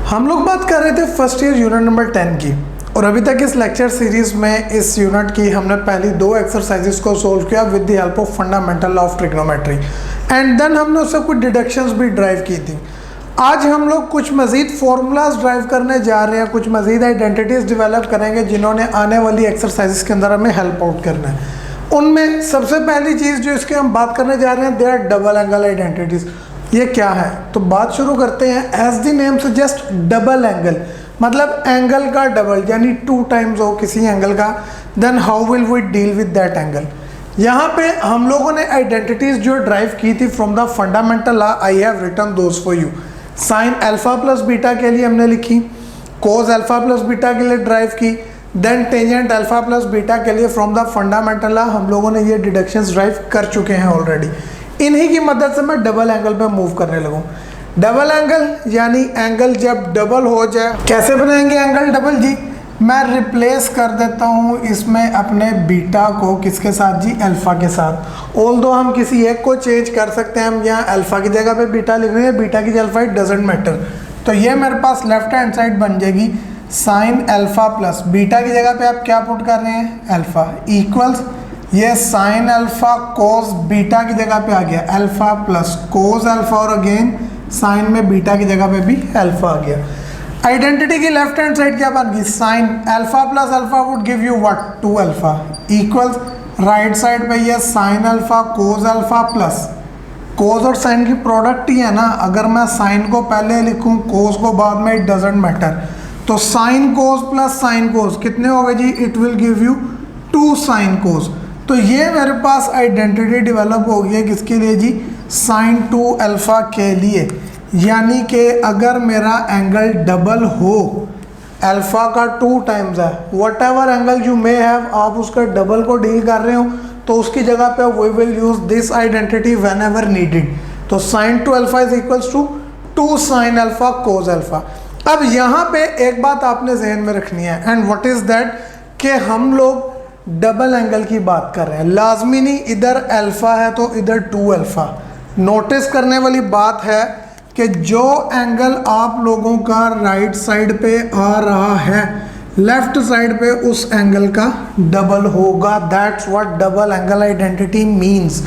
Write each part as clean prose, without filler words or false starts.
हम लोग बात कर रहे थे फर्स्ट ईयर यूनिट नंबर 10 की, और अभी तक इस लेक्चर सीरीज में इस यूनिट की हमने पहली 2 एक्सरसाइजेस को सोल्व किया with the help of fundamental law of trigonometry and then हमने उससे कुछ डिडक्शंस भी ड्राइव की थी। आज हम लोग कुछ मजीद फॉर्मूलाज ड्राइव करने जा रहे हैं, कुछ मजीद आइडेंटिटीज डेवलप करेंगे जिन्होंने आने वाली एक्सरसाइजेस के अंदर हमें हेल्प आउट करना है। उनमें सबसे पहली चीज़ जो इसके हम बात करने जा रहे हैं, they are double angle identities. ये क्या है तो बात शुरू करते हैं। As the name suggest double angle, मतलब एंगल का डबल, यानी 2 टाइम्स हो किसी एंगल का। Then how will we deal with that angle. यहाँ पे हम लोगों ने आइडेंटिटीज जो ड्राइव की थी from the fundamental law, I have written those for you. Sine alpha plus beta के लिए हमने लिखी, कोस अल्फा प्लस बीटा के लिए ड्राइव की, then tangent alpha plus beta के लिए फ्रॉम द फंडामेंटल लॉ हम लोगों ने ये डिडक्शंस ड्राइव कर चुके हैं ऑलरेडी। इन्हीं की मदद से मैं डबल एंगल पे मूव करने लगूँ। डबल एंगल यानी एंगल जब डबल हो जाए, कैसे बनाएंगे एंगल डबल जी? मैं रिप्लेस कर देता हूँ इसमें अपने बीटा को, किसके साथ जी? अल्फा के साथ। ऑल्दो हम किसी एक को चेंज कर सकते हैं, हम यहाँ अल्फा की जगह पे बीटा लिख रहे हैं, बीटा की जगह अल्फा, इट डजेंट मैटर। तो ये मेरे पास लेफ्ट हैंड साइड बन जाएगी साइन अल्फा प्लस बीटा की जगह पे आप क्या पुट कर रहे हैं? अल्फा, इक्वल्स ये साइन अल्फा कोस बीटा की जगह पे आ गया अल्फा प्लस कोस अल्फा, और अगेन साइन में बीटा की जगह पे भी अल्फा आ गया। आइडेंटिटी की लेफ्ट हैंड साइड क्या बन गई? Sign alpha plus alpha would give you what? 2 alpha, equals right side पे ये sign alpha cos alpha plus cos और साइन की प्रोडक्ट ही है ना। अगर मैं साइन को पहले लिखूं कोस को बाद में, इट डजेंट मैटर। तो sine cos plus sine cos कितने हो गए जी? It will give you 2 sine cos. तो ये मेरे पास आइडेंटिटी डेवलप हो गई है किसके लिए जी? साइन 2 अल्फा के लिए। यानी कि अगर मेरा एंगल डबल हो, अल्फा का 2 टाइम्स है, what ever angle you may have, आप उसका डबल को डील कर रहे हो तो उसकी जगह पे we will use this identity whenever needed. तो sine 2 alpha is equals to 2 sine alpha cos alpha. अब यहाँ पे एक बात आपने जहन में रखनी है, एंड व्हाट इज दैट, कि हम लोग डबल एंगल की बात कर रहे हैं। लाजमी नहीं इधर अल्फा है तो इधर 2 अल्फा। नोटिस करने वाली बात है कि जो एंगल आप लोगों का राइट साइड पे आ रहा है, लेफ्ट साइड पे उस एंगल का डबल होगा। That's what double angle identity means.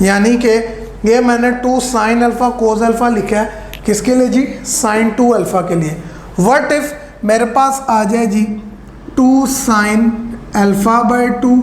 यानी कि ये मैंने 2 साइन अल्फा कोस अल्फा लिखा है किसके लिए जी? साइन 2 अल्फा के लिए। व्हाट इफ मेरे पास आ जाए जी 2 sine alpha by 2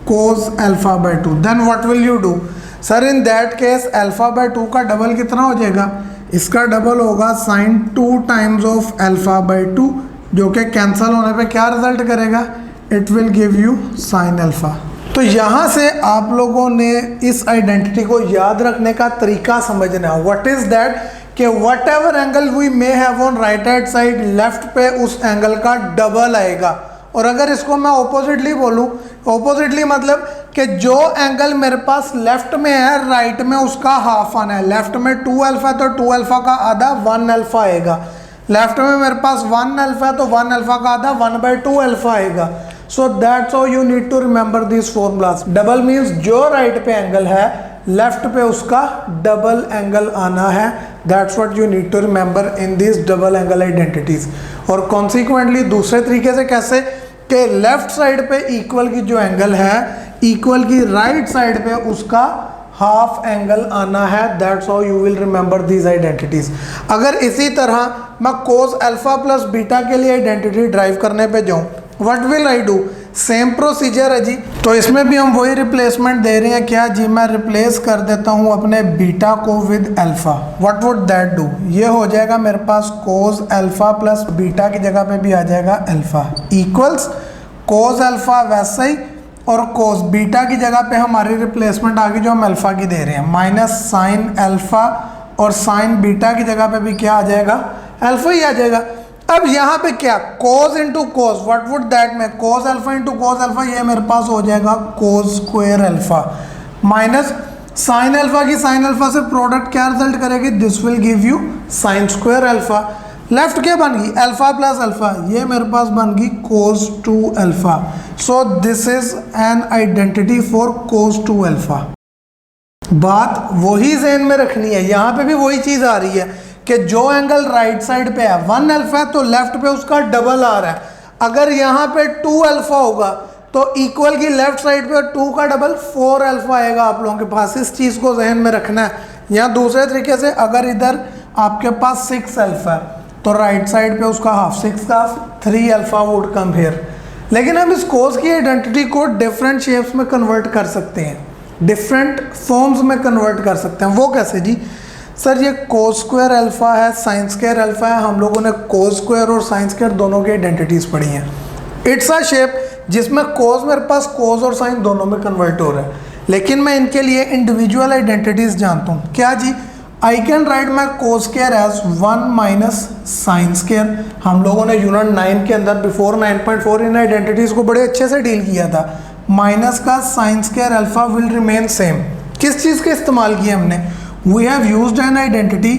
cos alpha by 2, then what will you do? Sir in that case alpha by 2 का डबल कितना हो जाएगा? इसका डबल होगा sine 2 times of alpha by 2, जो कि कैंसिल होने पे क्या रिजल्ट करेगा? It will give you sine alpha. तो यहाँ से आप लोगों ने इस आइडेंटिटी को याद रखने का तरीका समझना है। व्हाट इज दैट, कि whatever angle we may have on right hand side, left पे उस एंगल का डबल आएगा। और अगर इसको मैं ऑपोजिटली बोलूँ, ऑपोजिटली मतलब कि जो एंगल मेरे पास लेफ्ट में है, राइट में उसका हाफ आना है। लेफ्ट में 2 अल्फा तो 2 अल्फा का आधा 1 अल्फा आएगा। लेफ्ट में मेरे पास 1 अल्फा तो 1 अल्फा का आधा 1/2 अल्फा आएगा। So that's how you need to remember this formulas. Double means जो राइट पे एंगल है, लेफ्ट पे उसका डबल एंगल आना है। That's what you need to remember in this double angle identities. और कॉन्सिक्वेंटली दूसरे तरीके से कैसे, कि लेफ्ट साइड पे इक्वल की जो एंगल है, इक्वल की राइट साइड पे उसका हाफ एंगल आना है। That's how you will remember these identities. अगर इसी तरह मैं कोस अल्फा प्लस बीटा के लिए आइडेंटिटी ड्राइव करने पे जाऊं, what will I do? Same procedure है जी। तो इसमें भी हम वही रिप्लेसमेंट दे रहे हैं। क्या जी? मैं रिप्लेस कर देता हूँ अपने बीटा को with alpha. What would that do? ये हो जाएगा मेरे पास कोस अल्फा प्लस बीटा की जगह पे भी आ जाएगा अल्फा, इक्वल्स कोस अल्फा वैसे ही, और कोस बीटा की जगह पे हमारी रिप्लेसमेंट आ गई जो हम अल्फा की दे रहे हैं, माइनस साइन अल्फा, और साइन बीटा की जगह पे भी क्या आ जाएगा? अल्फा ही आ जाएगा। अब यहाँ पे क्या? Cos into cos, what would that में? Cos alpha into cos alpha, ये मेरे पास हो जाएगा cos square alpha, minus sine alpha की साइन अल्फा से प्रोडक्ट क्या रिजल्ट करेगी? This will give you sine square alpha. Left क्या बन गई? अल्फा प्लस अल्फा, ये मेरे पास बन गई कोस 2 alpha. So this is an identity for cos 2 alpha. बात वही ज़हन में रखनी है, यहाँ पे भी वही चीज़ आ रही है कि जो एंगल राइट साइड पे है 1 अल्फा है तो लेफ्ट पे उसका डबल आ रहा है। अगर यहाँ पे 2 अल्फा होगा तो इक्वल की लेफ्ट साइड पे 2 का डबल 4 अल्फा आएगा आप लोगों के पास। इस चीज़ को जहन में रखना है। या दूसरे तरीके से अगर इधर आपके पास 6 अल्फा है तो राइट साइड पे उसका हाफ 6 का 3 अल्फा वुड कम हियर। लेकिन हम इस कोस की आइडेंटिटी को डिफरेंट शेप्स में कन्वर्ट कर सकते हैं, डिफरेंट फॉर्म्स में कन्वर्ट कर सकते हैं। वो कैसे जी? सर ये कोस स्क्वायर अल्फा है, साइन स्क्वायर अल्फा है। हम लोगों ने कोस स्क्वायर और साइन स्क्वायर दोनों की आइडेंटिटीज पढ़ी हैं। इट्स अ शेप जिसमें कोस मेरे पास कोस और साइन दोनों में कन्वर्ट हो रहा है, लेकिन मैं इनके लिए इंडिविजुअल आइडेंटिटीज जानता हूँ। क्या जी? I can write my cos square as 1 minus sine square. हम लोगों ने यूनिट 9 के अंदर बिफोर 9.4 इन आइडेंटिटीज को बड़े अच्छे से डील किया था। माइनस का sine square alpha will remain same. किस चीज़ का इस्तेमाल किया हमने? We have used an identity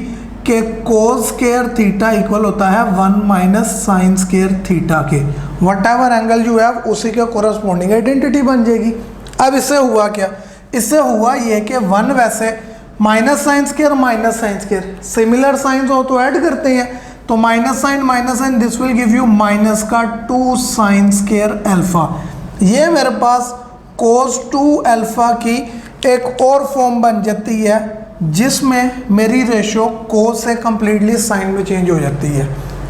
के कोस स्क्वायर थीटा इक्वल होता है 1 माइनस साइन स्क्वायर थीटा के। Whatever angle you have उसी के कोरस्पॉन्डिंग आइडेंटिटी बन जाएगी। अब इससे हुआ क्या? इससे हुआ ये कि 1 वैसे minus sine square similar sines हो तो ऐड करते हैं, तो minus sine this will give you minus का 2 साइन स्क्वायर अल्फा। ये मेरे पास कोस 2 अल्फा की एक और फॉर्म बन जाती है जिसमें मेरी रेशो कोस से कंप्लीटली साइन में चेंज हो जाती है।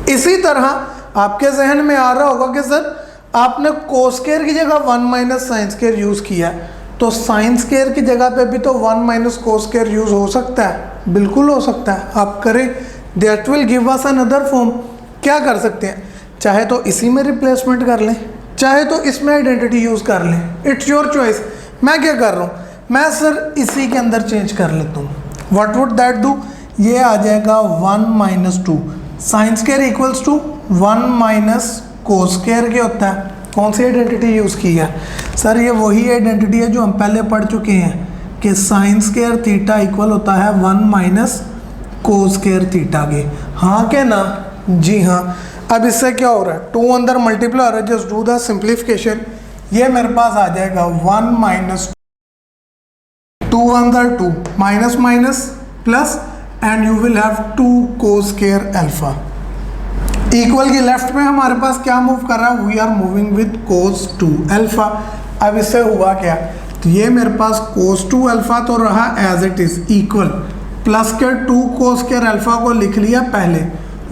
इसी तरह आपके जहन में आ रहा होगा कि सर आपने कोस स्क्वायर की जगह 1 माइनस साइन स्क्वायर यूज़ किया, तो साइन स्क्वायर की जगह पे भी तो 1 माइनस कोस स्क्वायर यूज़ हो सकता है। बिल्कुल हो सकता है, आप करें। That will give us another form. क्या कर सकते हैं? चाहे तो इसी में रिप्लेसमेंट कर लें, चाहे तो इसमें आइडेंटिटी यूज़ कर लें। It's your choice. मैं क्या कर रहा हूँ? मैं सर इसी के अंदर चेंज कर लेता हूँ। What would that do? ये आ जाएगा 1 minus 2 sine square equals to 1 minus cos square के होता है। कौन सी आइडेंटिटी यूज़ की है? सर ये वही आइडेंटिटी है जो हम पहले पढ़ चुके हैं कि साइन स्क्वायर थीटा इक्वल होता है 1 माइनस कोस स्क्वायर थीटा के। हाँ क्या ना? जी हाँ। अब इससे क्या हो रहा है? 2 अंदर मल्टीप्लाई हो रहा है। Just do the simplification. ये मेरे पास आ जाएगा 1 माइनस 2 अंदर 2 minus minus plus and you will have 2 cos square alpha. Equal की लेफ्ट में हमारे पास क्या मूव कर रहा है? We are moving with cos 2 alpha. अब इससे हुआ क्या? तो ये मेरे पास कोस 2 अल्फा तो रहा as it is equal plus के 2 कोस स्क्वायर अल्फा को लिख लिया पहले।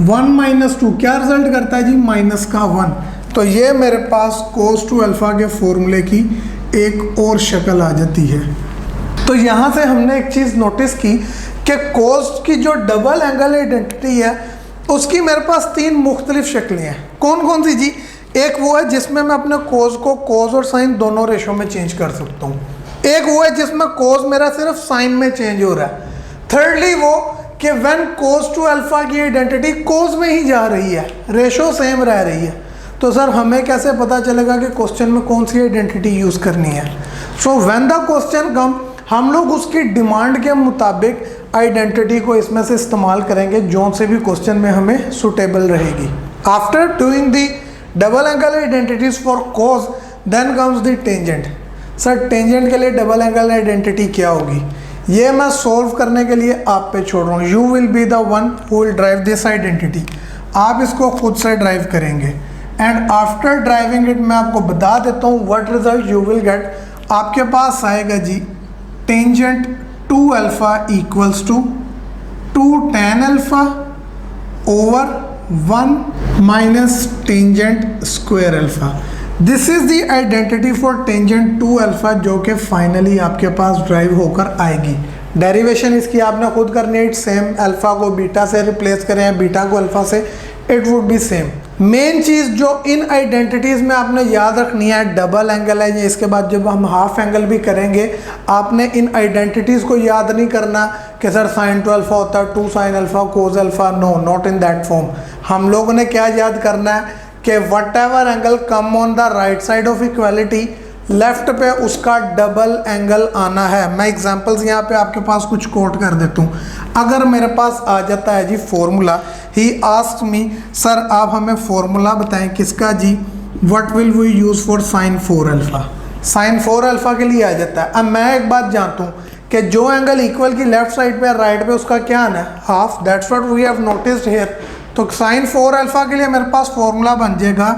1 माइनस 2 क्या रिजल्ट करता है जी? माइनस का 1। तो ये मेरे पास कोस 2 अल्फा के फॉर्मूले की एक और शक्ल आ जाती है। तो यहाँ से हमने एक चीज़ नोटिस की कि कोस की जो डबल एंगल आइडेंटिटी है उसकी मेरे पास 3 मुख्तलिफ शक्लें हैं। कौन कौन सी जी? एक वो है जिसमें मैं अपने कोस को कोस और साइन दोनों रेशो में चेंज कर सकता हूँ। एक वो है जिसमें कोस मेरा सिर्फ साइन में चेंज हो रहा है। थर्डली वो कि व्हेन कोस 2 अल्फा की आइडेंटिटी कोस में ही जा रही है, रेशो सेम रह रही है। तो सर हमें कैसे पता चलेगा कि क्वेश्चन में कौन सी आइडेंटिटी यूज़ करनी है? सो व्हेन द क्वेश्चन कम हम लोग उसकी डिमांड के मुताबिक आइडेंटिटी को इसमें से इस्तेमाल करेंगे जो से भी क्वेश्चन में हमें सुटेबल रहेगी। After doing the double angle identities for cos then comes the tangent. Sir tangent के लिए डबल एंगल आइडेंटिटी क्या होगी? ये मैं सॉल्व करने के लिए आप पे छोड़ रहा हूँ। You will be the one who will drive this identity. आप इसको खुद से ड्राइव करेंगे एंड आफ्टर ड्राइविंग इट मैं आपको बता देता हूँ what result you will get. आपके पास आएगा जी tangent 2 alpha equals to 2 tan alpha over 1 minus tangent square alpha. This is the identity for tangent 2 alpha जो कि फाइनली आपके पास ड्राइव होकर आएगी। डेरिवेशन इसकी आपने खुद करनी है। सेम अल्फा को बीटा से रिप्लेस करें या बीटा को अल्फा से, it would be same. Main चीज़ जो इन आइडेंटिटीज़ में आपने याद रखनी है डबल एंगल है। इसके बाद जब हम हाफ एंगल भी करेंगे आपने इन आइडेंटिटीज़ को याद नहीं करना कि सर साइन 2 अल्फा होता है 2 sine alpha cos alpha. No, not in that form. हम लोगों ने क्या याद करना है कि whatever angle come on the right side of equality left पे उसका डबल एंगल आना है। मैं एग्जांपल्स यहाँ पे आपके पास कुछ कोट कर देता हूँ। अगर मेरे पास आ जाता है जी formula, he asked me sir आप हमें फॉर्मूला बताएं किसका जी? What will we use for sine 4 alpha. Sine 4 alpha के लिए आ जाता है। अब मैं एक बात जानता हूँ कि जो एंगल इक्वल की लेफ्ट साइड पे राइट पे उसका क्या आना है, half. That's what we have noticed here. तो साइन 4 अल्फा के लिए मेरे पास फॉर्मूला बन जाएगा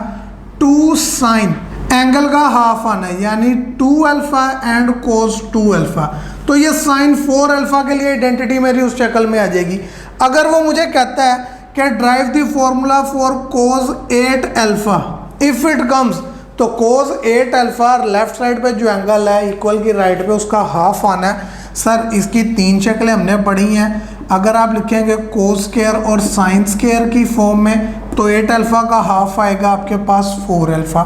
2 साइन एंगल का हाफ आना है, यानी 2 अल्फा एंड कोस 2 अल्फा। तो ये साइन 4 अल्फा के लिए आइडेंटिटी मेरी उस शक्ल में आ जाएगी। अगर वो मुझे कहता है कि drive the formula for cos 8 alpha if it comes, तो कोस 8 अल्फा लेफ्ट साइड पे जो एंगल है इक्वल की राइट पे उसका हाफ आना है। सर इसकी 3 शक्लें हमने पढ़ी हैं। अगर आप लिखेंगे कोस स्क्वायर और साइन स्क्वायर की फॉर्म में तो 8 अल्फा का हाफ आएगा आपके पास 4 अल्फा।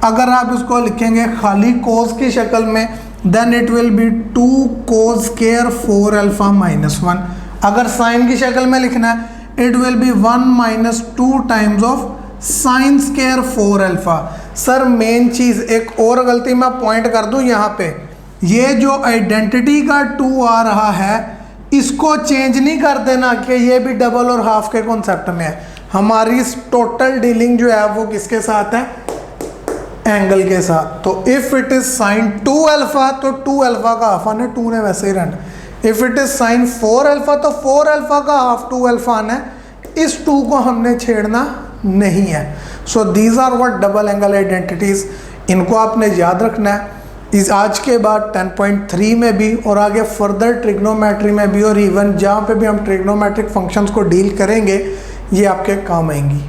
अगर आप इसको लिखेंगे खाली कोस की शक्ल में then it will be 2 cos square 4 alpha minus 1। अगर साइन की शक्ल में लिखना है it will be 1 minus 2 times of sine square 4 alpha. Sir main चीज़ एक और गलती मैं पॉइंट कर दूं यहाँ पे, ये जो आइडेंटिटी का 2 आ रहा है इसको चेंज नहीं कर देना कि ये भी डबल और हाफ के कॉन्सेप्ट में है। हमारी टोटल डीलिंग जो है वो किसके साथ है, एंगल के साथ। तो if it is sine 2 alpha तो 2 अल्फा का हाफ आना है, 2 ने वैसे ही रहना। If it is sine 4 alpha तो 4 अल्फा का हाफ 2 अल्फा आना है। इस 2 को हमने छेड़ना नहीं है। So these are what double angle identities, इनको आपने याद रखना है। इस आज के बाद 10.3 में भी और आगे फर्दर ट्रिग्नोमेट्री में भी और इवन जहाँ पे भी हम ट्रिग्नोमेट्रिक फंक्शंस को डील करेंगे ये आपके काम आएंगी।